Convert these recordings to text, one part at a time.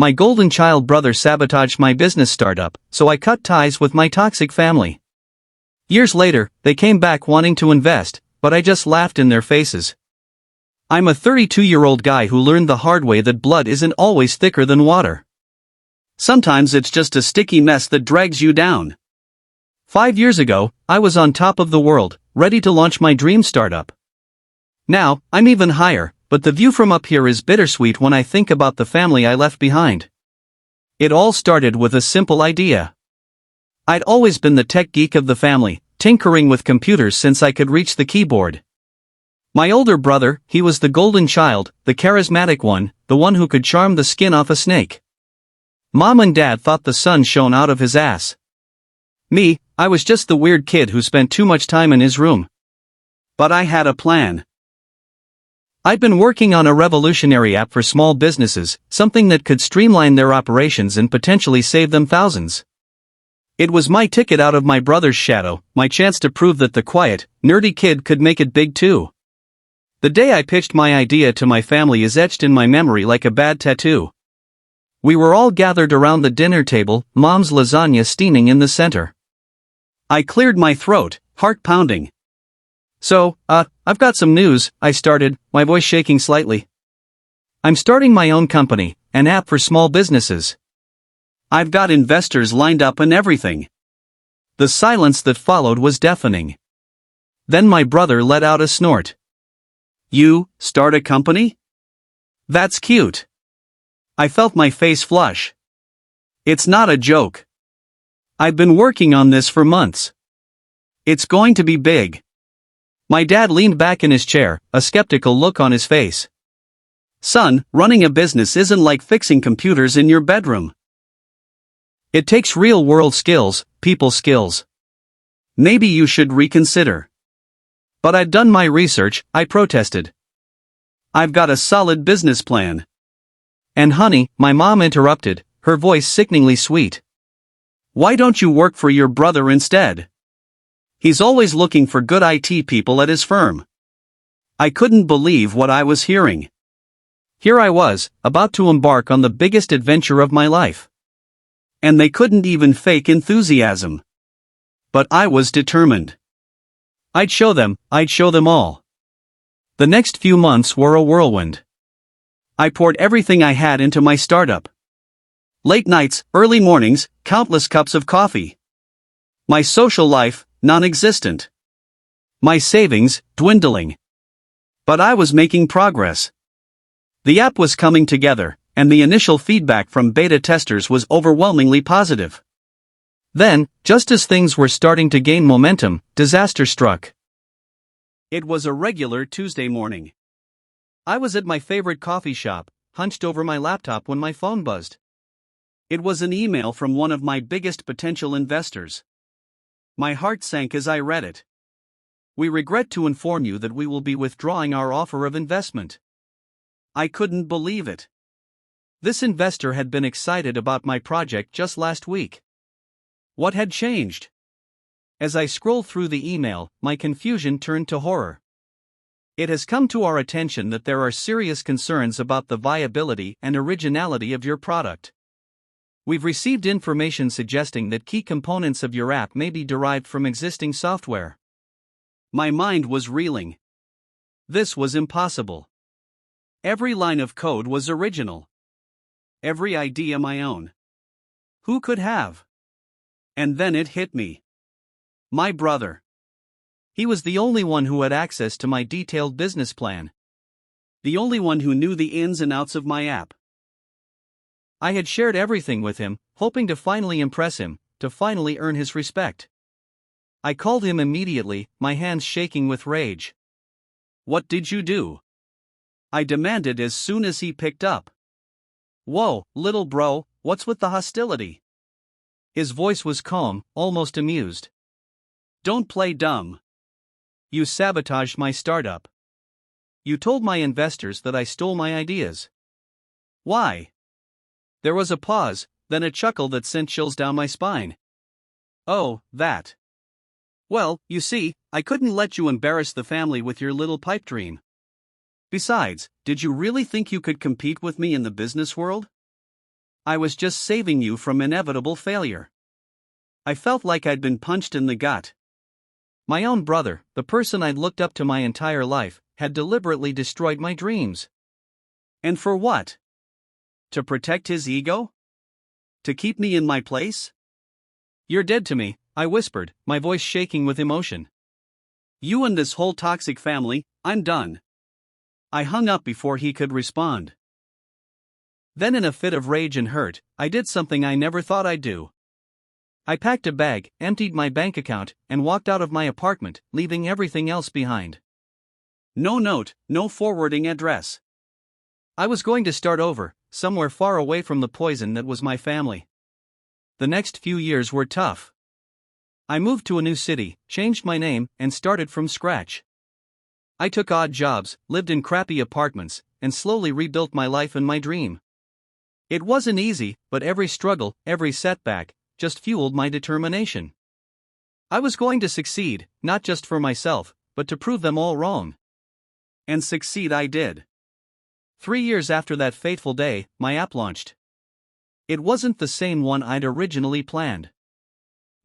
My golden child brother sabotaged my business startup, so I cut ties with my toxic family. Years later, they came back wanting to invest, but I just laughed in their faces. I'm a 32-year-old guy who learned the hard way that blood isn't always thicker than water. Sometimes it's just a sticky mess that drags you down. 5 years ago, I was on top of the world, ready to launch my dream startup. Now, I'm even higher, but the view from up here is bittersweet when I think about the family I left behind. It all started with a simple idea. I'd always been the tech geek of the family, tinkering with computers since I could reach the keyboard. My older brother, he was the golden child, the charismatic one, the one who could charm the skin off a snake. Mom and Dad thought the sun shone out of his ass. Me, I was just the weird kid who spent too much time in his room. But I had a plan. I'd been working on a revolutionary app for small businesses, something that could streamline their operations and potentially save them thousands. It was my ticket out of my brother's shadow, my chance to prove that the quiet, nerdy kid could make it big too. The day I pitched my idea to my family is etched in my memory like a bad tattoo. We were all gathered around the dinner table, Mom's lasagna steaming in the center. I cleared my throat, heart pounding. So, I've got some news, I started, my voice shaking slightly. I'm starting my own company, an app for small businesses. I've got investors lined up and everything. The silence that followed was deafening. Then my brother let out a snort. You start a company? That's cute. I felt my face flush. It's not a joke. I've been working on this for months. It's going to be big. My dad leaned back in his chair, a skeptical look on his face. Son, running a business isn't like fixing computers in your bedroom. It takes real-world skills, people skills. Maybe you should reconsider. But I'd done my research, I protested. I've got a solid business plan. And honey, my mom interrupted, her voice sickeningly sweet. Why don't you work for your brother instead? He's always looking for good IT people at his firm. I couldn't believe what I was hearing. Here I was, about to embark on the biggest adventure of my life. And they couldn't even fake enthusiasm. But I was determined. I'd show them all. The next few months were a whirlwind. I poured everything I had into my startup. Late nights, early mornings, countless cups of coffee. My social life, non-existent. My savings, dwindling. But I was making progress. The app was coming together, and the initial feedback from beta testers was overwhelmingly positive. Then, just as things were starting to gain momentum, disaster struck. It was a regular Tuesday morning. I was at my favorite coffee shop, hunched over my laptop when my phone buzzed. It was an email from one of my biggest potential investors. My heart sank as I read it. We regret to inform you that we will be withdrawing our offer of investment. I couldn't believe it. This investor had been excited about my project just last week. What had changed? As I scrolled through the email, my confusion turned to horror. It has come to our attention that there are serious concerns about the viability and originality of your product. We've received information suggesting that key components of your app may be derived from existing software. My mind was reeling. This was impossible. Every line of code was original. Every idea my own. Who could have? And then it hit me. My brother. He was the only one who had access to my detailed business plan. The only one who knew the ins and outs of my app. I had shared everything with him, hoping to finally impress him, to finally earn his respect. I called him immediately, my hands shaking with rage. What did you do? I demanded as soon as he picked up. Whoa, little bro, what's with the hostility? His voice was calm, almost amused. Don't play dumb. You sabotaged my startup. You told my investors that I stole my ideas. Why? There was a pause, then a chuckle that sent chills down my spine. Oh, that. Well, you see, I couldn't let you embarrass the family with your little pipe dream. Besides, did you really think you could compete with me in the business world? I was just saving you from inevitable failure. I felt like I'd been punched in the gut. My own brother, the person I'd looked up to my entire life, had deliberately destroyed my dreams. And for what? To protect his ego? To keep me in my place? You're dead to me, I whispered, my voice shaking with emotion. You and this whole toxic family, I'm done. I hung up before he could respond. Then in a fit of rage and hurt, I did something I never thought I'd do. I packed a bag, emptied my bank account, and walked out of my apartment, leaving everything else behind. No note, no forwarding address. I was going to start over, somewhere far away from the poison that was my family. The next few years were tough. I moved to a new city, changed my name, and started from scratch. I took odd jobs, lived in crappy apartments, and slowly rebuilt my life and my dream. It wasn't easy, but every struggle, every setback, just fueled my determination. I was going to succeed, not just for myself, but to prove them all wrong. And succeed I did. 3 years after that fateful day, my app launched. It wasn't the same one I'd originally planned.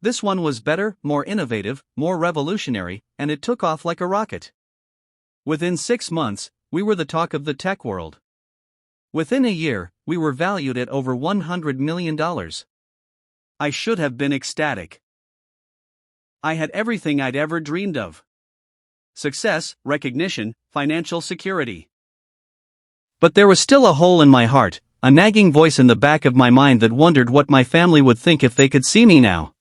This one was better, more innovative, more revolutionary, and it took off like a rocket. Within 6 months, we were the talk of the tech world. Within a year, we were valued at over $100 million. I should have been ecstatic. I had everything I'd ever dreamed of. Success, recognition, financial security. But there was still a hole in my heart, a nagging voice in the back of my mind that wondered what my family would think if they could see me now.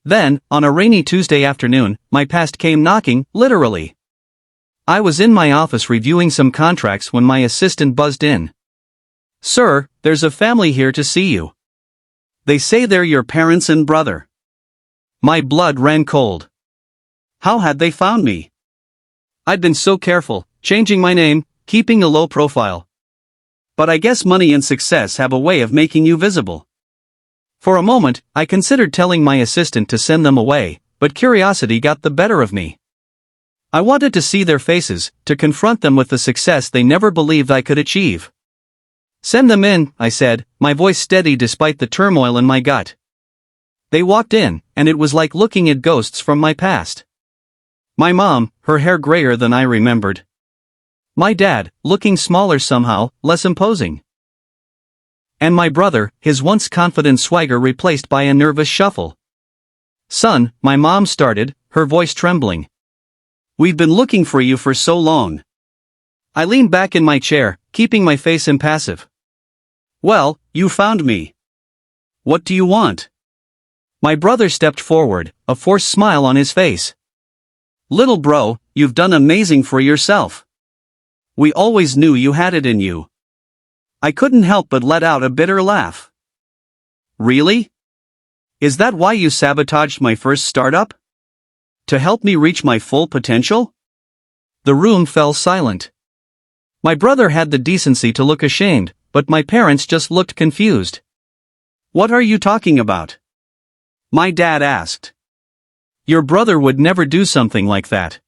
Then, on a rainy Tuesday afternoon, my past came knocking, literally. I was in my office reviewing some contracts when my assistant buzzed in. Sir, there's a family here to see you. They say they're your parents and brother. My blood ran cold. How had they found me? I'd been so careful, changing my name, keeping a low profile. But I guess money and success have a way of making you visible. For a moment, I considered telling my assistant to send them away, but curiosity got the better of me. I wanted to see their faces, to confront them with the success they never believed I could achieve. Send them in, I said, my voice steady despite the turmoil in my gut. They walked in, and it was like looking at ghosts from my past. My mom, her hair grayer than I remembered. My dad, looking smaller somehow, less imposing. And my brother, his once confident swagger replaced by a nervous shuffle. Son, my mom started, her voice trembling. We've been looking for you for so long. I leaned back in my chair, keeping my face impassive. Well, you found me. What do you want? My brother stepped forward, a forced smile on his face. Little bro, you've done amazing for yourself. We always knew you had it in you. I couldn't help but let out a bitter laugh. Really? Is that why you sabotaged my first startup? To help me reach my full potential? The room fell silent. My brother had the decency to look ashamed, but my parents just looked confused. What are you talking about? My dad asked. Your brother would never do something like that.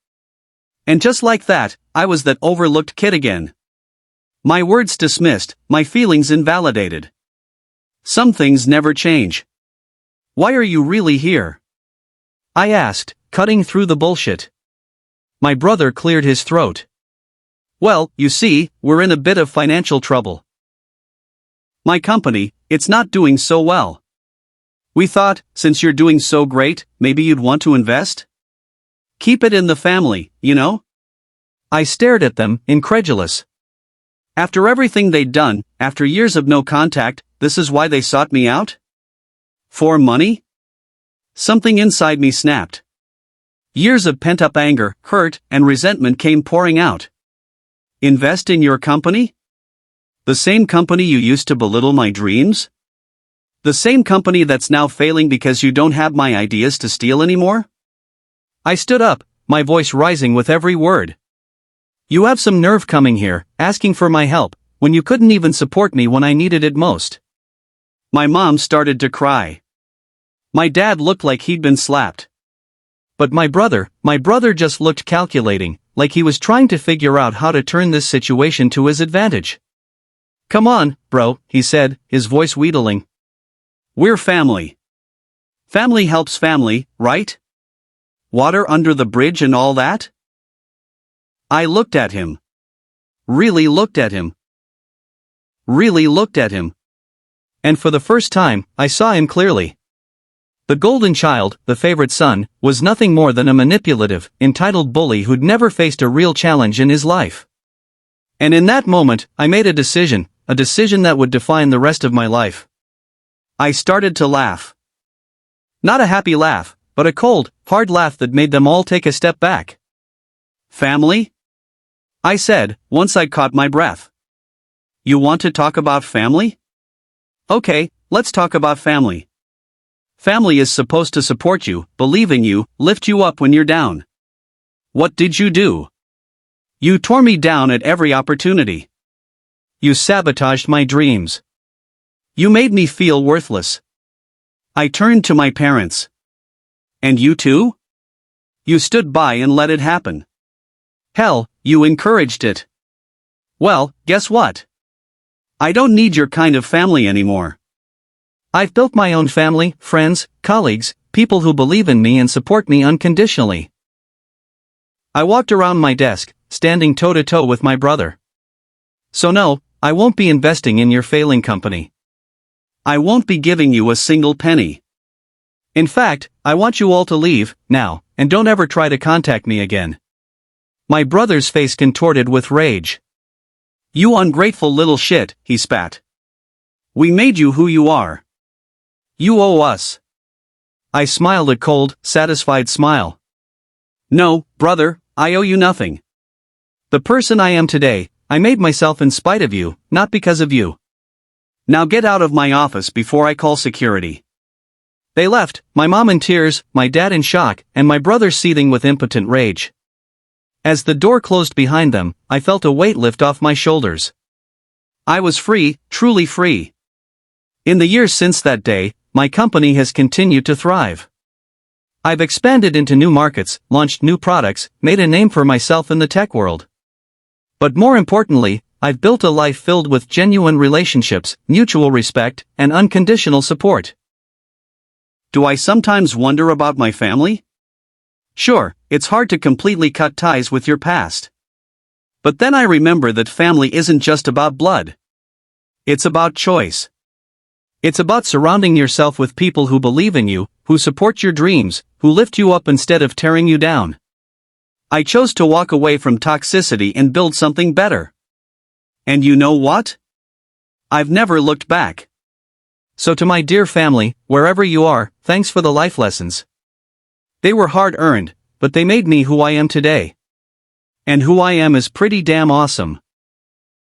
And just like that, I was that overlooked kid again. My words dismissed, my feelings invalidated. Some things never change. Why are you really here? I asked, cutting through the bullshit. My brother cleared his throat. Well, you see, we're in a bit of financial trouble. My company, it's not doing so well. We thought, since you're doing so great, maybe you'd want to invest? Keep it in the family, you know? I stared at them, incredulous. After everything they'd done, after years of no contact, this is why they sought me out? For money? Something inside me snapped. Years of pent-up anger, hurt, and resentment came pouring out. Invest in your company? The same company you used to belittle my dreams? The same company that's now failing because you don't have my ideas to steal anymore? I stood up, my voice rising with every word. You have some nerve coming here, asking for my help, when you couldn't even support me when I needed it most. My mom started to cry. My dad looked like he'd been slapped. But my brother just looked calculating, like he was trying to figure out how to turn this situation to his advantage. Come on, bro, he said, his voice wheedling. We're family. Family helps family, right? Water under the bridge and all that? I looked at him. Really looked at him. Really looked at him. And for the first time, I saw him clearly. The golden child, the favorite son, was nothing more than a manipulative, entitled bully who'd never faced a real challenge in his life. And in that moment, I made a decision that would define the rest of my life. I started to laugh. Not a happy laugh, but a cold, hard laugh that made them all take a step back. Family? I said, once I caught my breath. You want to talk about family? Okay, let's talk about family. Family is supposed to support you, believe in you, lift you up when you're down. What did you do? You tore me down at every opportunity. You sabotaged my dreams. You made me feel worthless. I turned to my parents. And you too? You stood by and let it happen. Hell, you encouraged it. Well, guess what? I don't need your kind of family anymore. I've built my own family, friends, colleagues, people who believe in me and support me unconditionally. I walked around my desk, standing toe-to-toe with my brother. So no, I won't be investing in your failing company. I won't be giving you a single penny. In fact, I want you all to leave, now, and don't ever try to contact me again. My brother's face contorted with rage. You ungrateful little shit, he spat. We made you who you are. You owe us. I smiled a cold, satisfied smile. No, brother, I owe you nothing. The person I am today, I made myself in spite of you, not because of you. Now get out of my office before I call security. They left, my mom in tears, my dad in shock, and my brother seething with impotent rage. As the door closed behind them, I felt a weight lift off my shoulders. I was free, truly free. In the years since that day, my company has continued to thrive. I've expanded into new markets, launched new products, made a name for myself in the tech world. But more importantly, I've built a life filled with genuine relationships, mutual respect, and unconditional support. Do I sometimes wonder about my family? Sure, it's hard to completely cut ties with your past. But then I remember that family isn't just about blood. It's about choice. It's about surrounding yourself with people who believe in you, who support your dreams, who lift you up instead of tearing you down. I chose to walk away from toxicity and build something better. And you know what? I've never looked back. So to my dear family, wherever you are, thanks for the life lessons. They were hard-earned, but they made me who I am today. And who I am is pretty damn awesome.